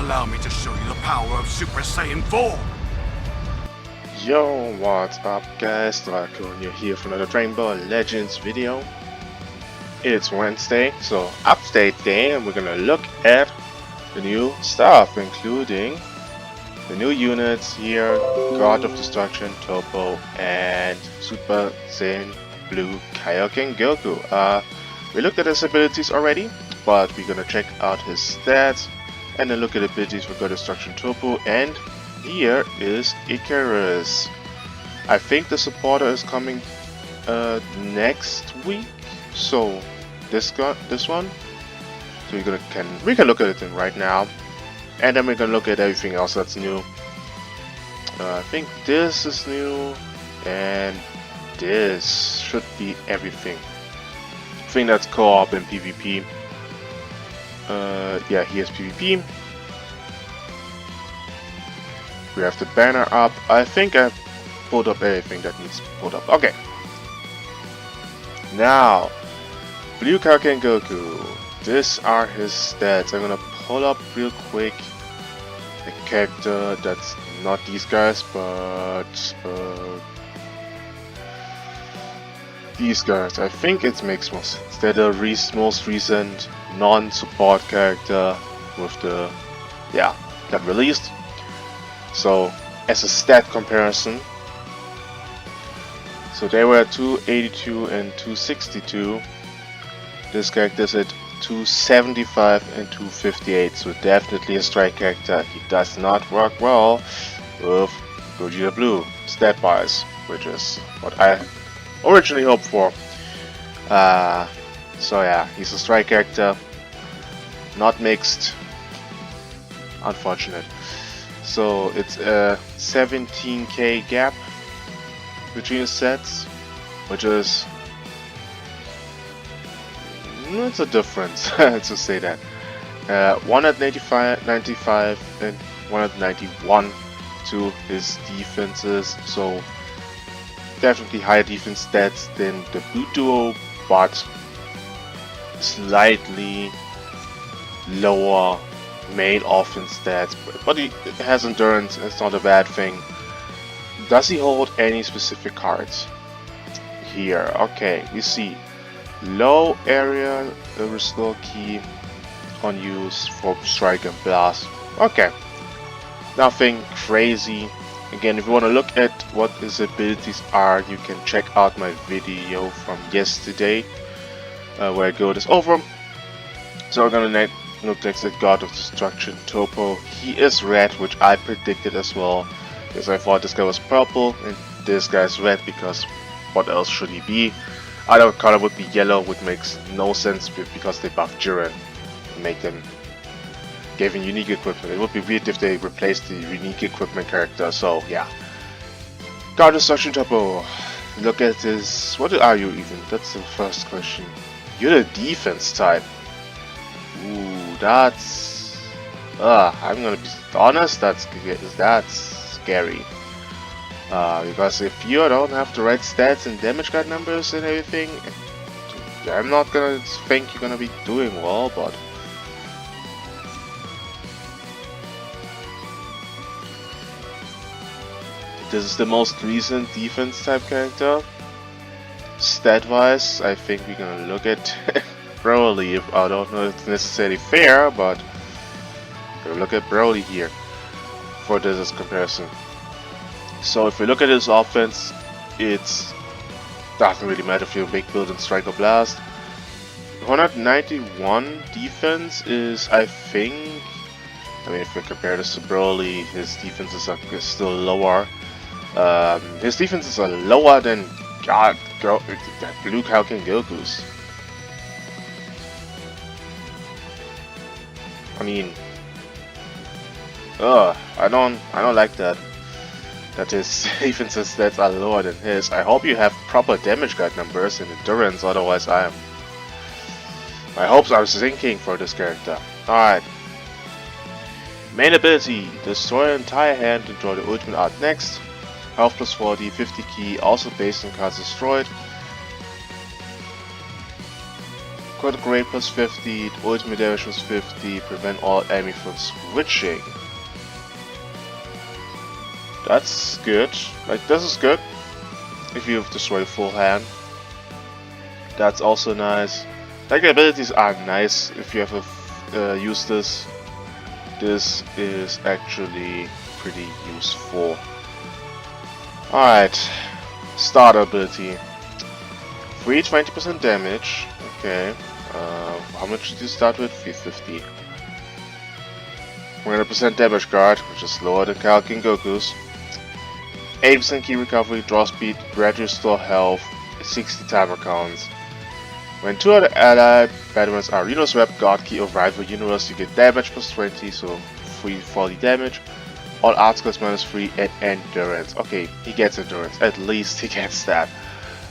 Allow me to show you the power of Super Saiyan 4! Yo, what's up guys, Dragonball here for another Dragonball Legends video. It's Wednesday, so update day, and we're gonna look at the new stuff, including the new units here, God of Destruction, Toppo, and Super Saiyan Blue Kaioken Goku. We looked at his abilities already, but we're gonna check out his stats, and then look at abilities for God of Destruction Toppo, and here is Icarus. I think the supporter is coming next week, so this one. So we can look at it right now, and then we can look at everything else that's new. I think this is new, and this should be everything. I think that's co-op and PvP. Yeah, here's PvP. We have the banner up. I think I pulled up everything that needs to be pulled up. Okay. Now, Blue Kaioken Goku. These are his stats. I'm gonna pull up real quick a character that's not these guys, but these guys. I think it makes more sense. They're the most recent non-support character with the that released. So as a stat comparison, so they were at 282 and 262. This character's at 275 and 258, so definitely a strike character. He does not work well with Gogeta Blue stat wise, which is what I originally hoped for. So yeah, he's a strike character, not mixed. Unfortunate. So it's a 17k gap between the sets, which is it's a difference to say that. 195 and 191 to his defenses, so definitely higher defense stats than the Blue Duo, but slightly lower main offense stats, but he has endurance. It's not a bad thing. Does he hold any specific cards? Here, okay, we see low area restore key on use for strike and blast. Okay, nothing crazy. Again, if you want to look at what his abilities are, you can check out my video from yesterday where I go this over. So we're gonna look next at God of Destruction Toppo. He is red, which I predicted as well, because I thought this guy was purple and this guy's red, because what else should he be? Other color would be yellow, which makes no sense because they buffed Jiren and gave him unique equipment. It would be weird if they replaced the unique equipment character, so yeah. God of Destruction Toppo. Look at this. What are you even? That's the first question. You're the defense type. Ooh, that's... I'm gonna be honest, that's scary. Because if you don't have the right stats and damage card numbers and everything, I'm not gonna think you're gonna be doing well, but... This is the most recent defense type character. Stat wise, I think we're gonna look at Broly. If I don't know if it's necessarily fair, but we'll look at Broly here for this comparison. So if we look at his offense, it doesn't really matter if you're a big build and strike or blast. 191 defense is, I think, I mean, if we compare this to Broly, his defenses are still lower. His defenses are lower than Blue Kaioken Goku's. I mean, I don't like that. That his defenses stats are lower than his. I hope you have proper damage guide numbers and endurance, otherwise my hopes are sinking for this character. Alright. Main ability, destroy an entire hand and draw the ultimate art next. Health plus 40, 50 key, also based on cards destroyed. critical rate plus 50, ultimate damage plus 50, prevent all enemy from switching. That's good. Like, this is good if you destroy the full hand. That's also nice. Like, the abilities are nice if you ever use this. This is actually pretty useful. Alright, starter ability. Free 20% damage. Okay. How much did you start with? 350. 100% damage guard, which is lower than King Goku's. 80% key recovery, draw speed, gradually restore health, 60 timer counts. When two other allied veterans are Reno-swept, God Key or Rival Universe, you get damage plus 20, so free 40 damage. All art skills minus 3 and endurance. Okay, he gets endurance. At least he gets that.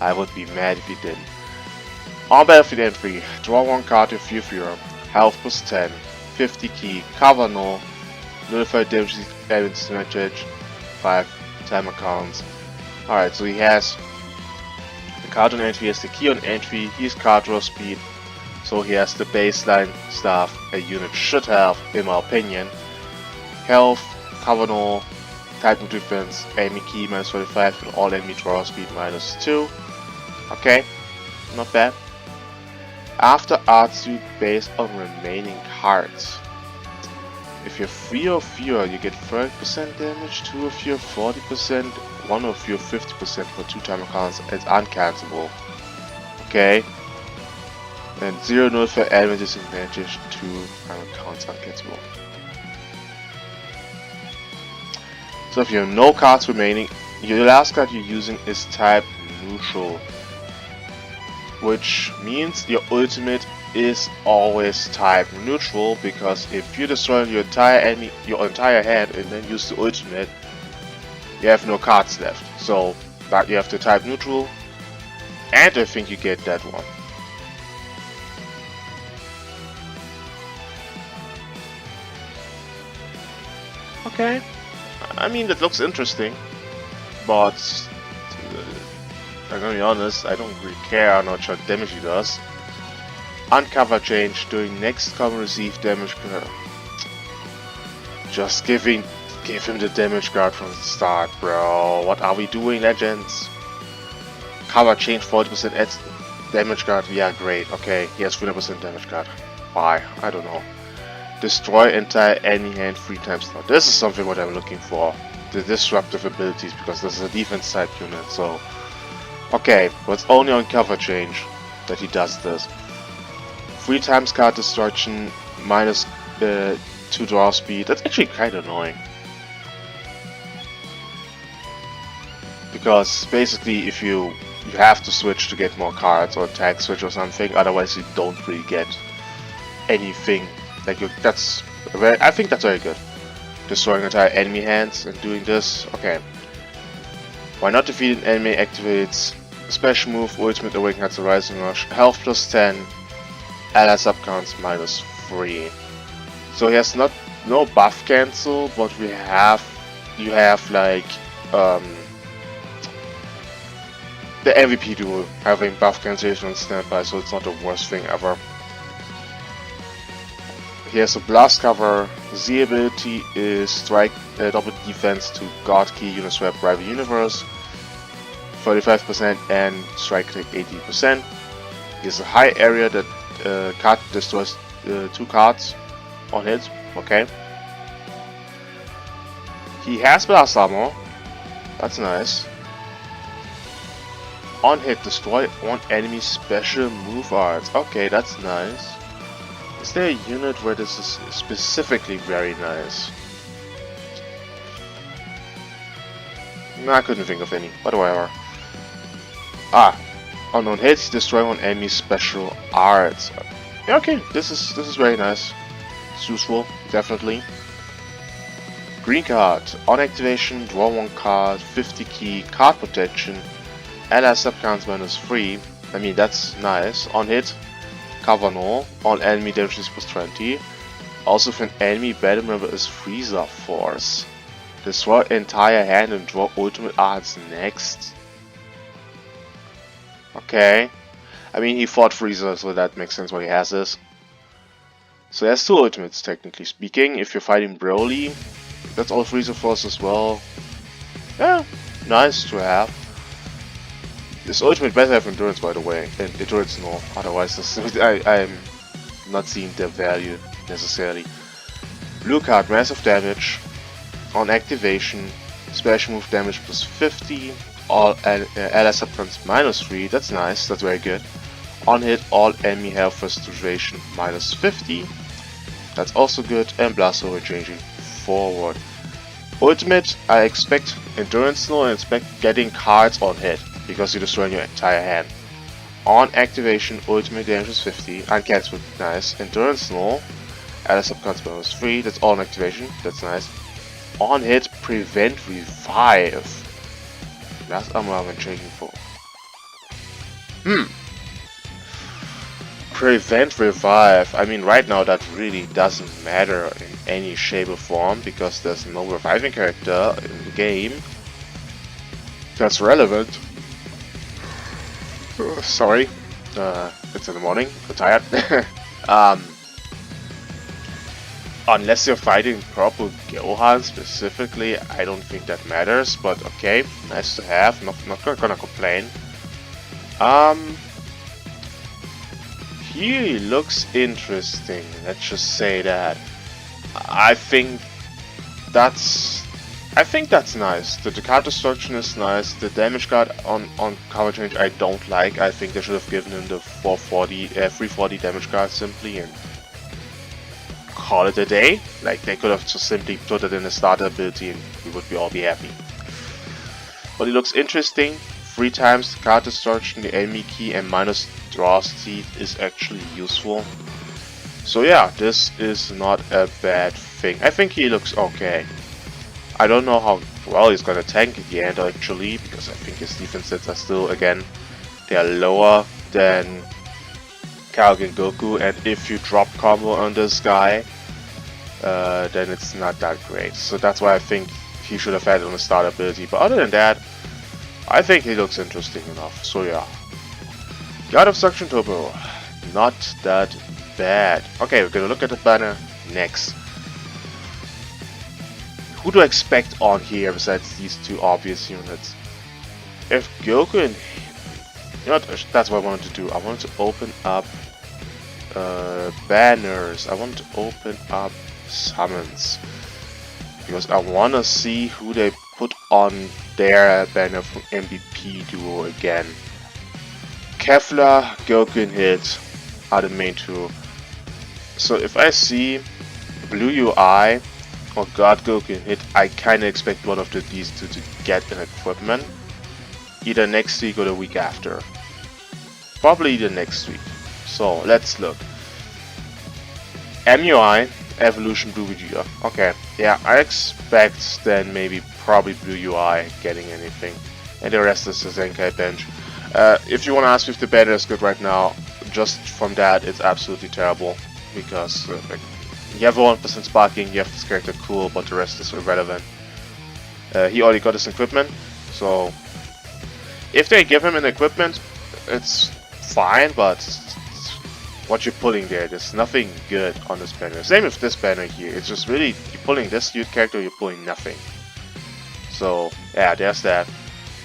I would be mad if he didn't. On battlefield entry, draw one card with Fury, health plus 10, 50 key, cover no, notify damage damage, 5 timer counts. Alright, so he has the card on entry, he has the key on entry, he has card draw speed, so he has the baseline stuff a unit should have, in my opinion. Health, cover no, type of defense, enemy key minus 45, and all enemy draw speed minus 2. Okay, not bad. After art suit based on remaining cards. If you're 3 or fewer, you get 30% damage, 2 or fewer 40%, 1 or fewer 50% for 2 timer counts. It's uncancelable. Okay. And 0 notify enemy disadvantage, 2 timer counts uncancelable. So if you have no cards remaining, your last card you're using is type neutral, which means your ultimate is always type neutral, because if you destroy your entire hand and then use the ultimate, you have no cards left. So that you have to type neutral, and I think you get that one. Okay. I mean, that looks interesting, but I'm gonna be honest, I don't really care how much damage he does. Uncover change during next common receive damage. Just give him the damage guard from the start, bro. What are we doing, legends? Cover change 40% adds damage guard. Yeah, great. Okay, he has 300% damage guard. Why? I don't know. Destroy entire enemy hand 3 times now. This is something what I'm looking for. The disruptive abilities, because this is a defense type unit, so... Okay, but it's only on cover change that he does this. 3 times card destruction, minus 2 draw speed. That's actually kind of annoying. Because basically if you have to switch to get more cards, or attack switch or something, otherwise you don't really get anything. Like I think that's very good. Destroying entire enemy hands and doing this. Okay. Why not defeat an enemy activates special move, ultimate awaken at the rising rush, health plus 10, ally subcounts minus 3. So he has no buff cancel, but you have like the MVP duel having buff cancellation on standby, so it's not the worst thing ever. He has a blast cover. Z ability is strike double defense to God Key Uniswap Rival Universe, 35% and strike attack 80%. He has a high area that card destroys 2 cards on hit. Okay. He has blast armor. That's nice. On hit, destroy one enemy special move arts. Okay, that's nice. Is there a unit where this is specifically very nice? No, I couldn't think of any, but whatever. On hits, destroy one enemy special arts. Yeah, okay, this is very nice. It's useful, definitely. Green card. On activation, draw 1 card, 50 key, card protection, ally subcounts minus 3. I mean, that's nice. On hit, cover no, all enemy damage is plus 20. Also, if an enemy battle member is Freezer Force, destroy entire hand and draw ultimate arts next. Okay. I mean, he fought Frieza, so that makes sense why he has this. So he has 2 ultimates, technically speaking. If you're fighting Broly, that's all Frieza Force as well. Yeah, nice to have. This ultimate better have endurance, by the way, and endurance no. Otherwise, I'm not seeing the value necessarily. Blue card, massive damage on activation, special move damage plus 50, all ally subcons -3. That's nice. That's very good. On hit, all enemy health restoration -50. That's also good. And blast over changing forward. Ultimate, I expect endurance no, and expect getting cards on hit, because you're destroying your entire hand. On activation, ultimate damage is 50, uncancelled, nice. Endurance no, ally subcons -3, that's all on activation, that's nice. On hit, prevent revive. Last armor I've been checking for. Prevent revive. I mean, right now that really doesn't matter in any shape or form because there's no reviving character in the game that's relevant. Sorry, it's in the morning. I'm tired. Unless you're fighting proper Gohan specifically, I don't think that matters. But okay, nice to have. Not gonna complain. He looks interesting, let's just say that. I think that's nice. The card destruction is nice. The damage card on cover change I don't like. I think they should have given him the 340 damage card simply and call it a day. Like they could have just simply put it in a starter ability and we would all be happy. But he looks interesting. 3 times card destruction, the enemy key, and minus draw speed is actually useful. So yeah, this is not a bad thing. I think he looks okay. I don't know how well he's gonna tank at the end actually, because I think his defense stats are still, again, they are lower than Kaioken Goku, and if you drop combo on this guy, then it's not that great. So that's why I think he should have had it on a start ability. But other than that, I think he looks interesting enough, so yeah. God of Suction Toppo, not that bad. Okay, we're gonna look at the banner next. Who do I expect on here besides these 2 obvious units? If Goku and... You know what, that's what I wanted to do. I wanted to open up banners. I want to open up summons. Because I want to see who they put on their banner from MVP Duo again. Kefla, Goku and Hit are the main 2. So if I see Blue UI or God Goku and Hit, I kinda expect one of these 2 to get an equipment. Either next week or the week after. Probably the next week. So let's look. MUI, Evolution Blue Vegeta. Okay, yeah, I expect then maybe probably Blue UI getting anything. And the rest is the Zenkai bench. If you want to ask if the banner is good right now, just from that it's absolutely terrible. Because like, you have 1% sparking, you have this character cool, but the rest is irrelevant. He already got his equipment, so if they give him an equipment, it's fine, but what you're pulling there's nothing good on this banner. Same with this banner here, it's just really, you're pulling this cute character, you're pulling nothing. So yeah, there's that.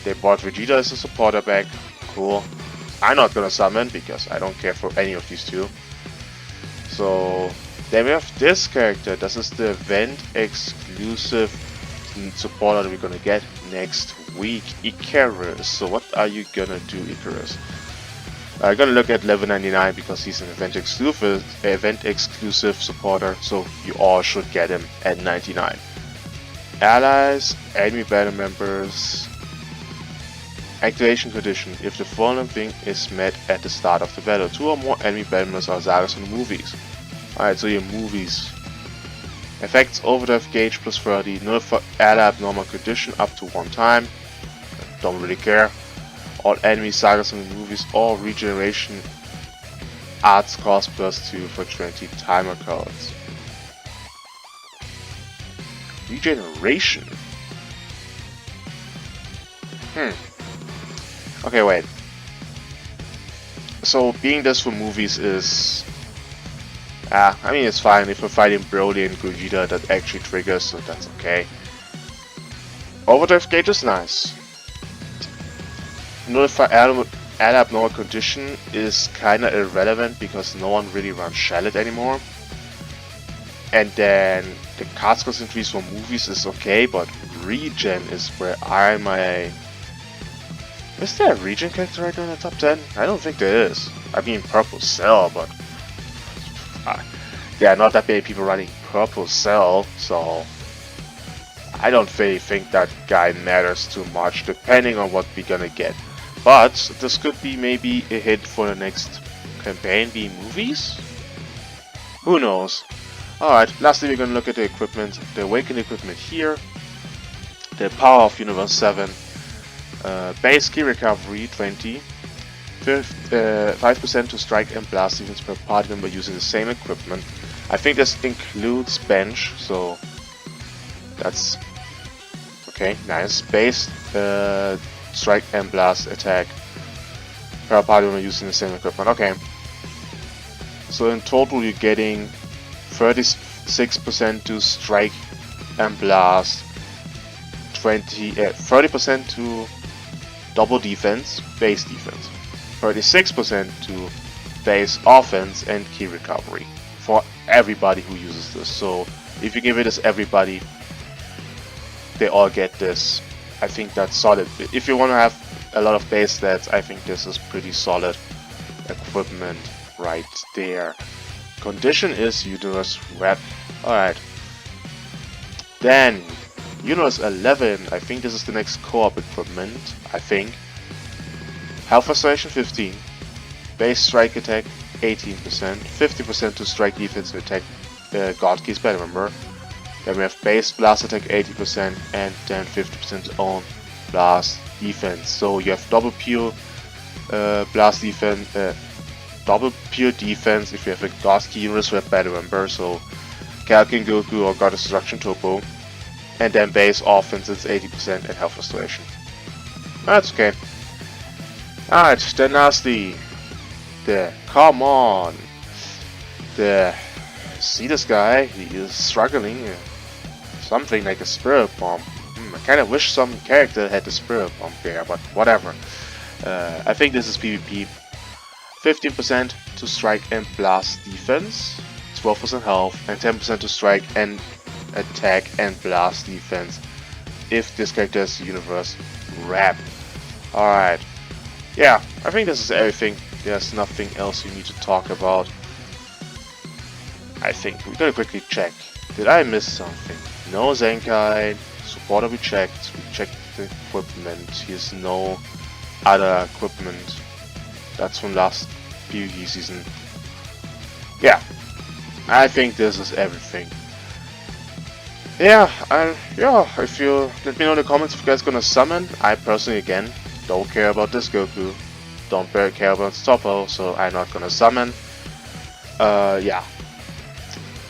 They bought Vegeta as a supporter back, cool. I'm not gonna summon because I don't care for any of these 2. So then we have this character. This is the event exclusive supporter that we're gonna get next week, Icarus. So what are you gonna do, Icarus? I'm gonna look at level 99 because he's an event exclusive supporter, so you all should get him at 99. Allies, enemy battle members, activation condition. If the following thing is met at the start of the battle, 2 or more enemy battle members are sagas from the movies. Alright, so your movies. Effects, overdrive gauge plus 30, nullify ally abnormal condition up to 1 time. Don't really care. All enemy sagas from the movies, all regeneration arts cost plus 2 for 20 timer codes. Regeneration? Okay, wait. So being this for movies is, I mean, it's fine. If we're fighting Broly and Gogeta, that actually triggers, so that's okay. Overdrive gauge is nice. Notify add up normal condition is kinda irrelevant because no one really runs Shallot anymore. And then the card scores increase for movies is okay, but regen is where Is there a regen character right now in the top 10? I don't think there is. I mean Purple Cell, but there are not that many people running Purple Cell, so I don't really think that guy matters too much, depending on what we're gonna get. But this could be maybe a hit for the next campaign, being movies? Who knows? Alright, lastly we're gonna look at the equipment, the Awakened equipment here, the Power of Universe 7, base key recovery 20, 5% to strike and blast defense per party member using the same equipment. I think this includes bench, so that's okay, nice. Base strike and blast attack per party member using the same equipment. Okay, so in total you're getting 36% to strike and blast, 30% to double defense, base defense, 36% to base offense and key recovery for everybody who uses this. So if you give it as everybody, they all get this. I think that's solid. If you want to have a lot of base stats, I think this is pretty solid equipment right there. Condition is Universe Red. Alright. Then Universe 11, I think this is the next co-op equipment, I think. Health Restoration 15, Base Strike Attack 18%, 50% to Strike Defense and Attack God Keys by member. Then we have Base Blast Attack 80% and then 50% to own Blast Defense. So you have double pure Blast Defense, double pure defense if you have a God Key Universe Red by member, so Kalkin Goku or God Destruction Toppo. And then base offense is 80% and health restoration. That's okay. Alright, then lastly, come on. See this guy? He is struggling. Something like a Spirit Bomb. I kinda wish some character had the Spirit Bomb there, but whatever. I think this is PvP. 15% to strike and blast defense, 12% health, and 10% to strike and attack and blast defense if this character is Universe Red. Alright. Yeah, I think this is everything. There's nothing else we need to talk about. I think we're gonna quickly check. Did I miss something? No Zenkai. Supporter we checked. We checked the equipment. Here's no other equipment. That's from last PvE season. Yeah. I think this is everything. Yeah, if you let me know in the comments if you guys gonna summon. I personally, again, don't care about this Goku. Don't care about Toppo, so I'm not gonna summon. Yeah.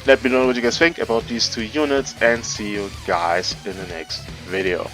Let me know what you guys think about these two units and see you guys in the next video.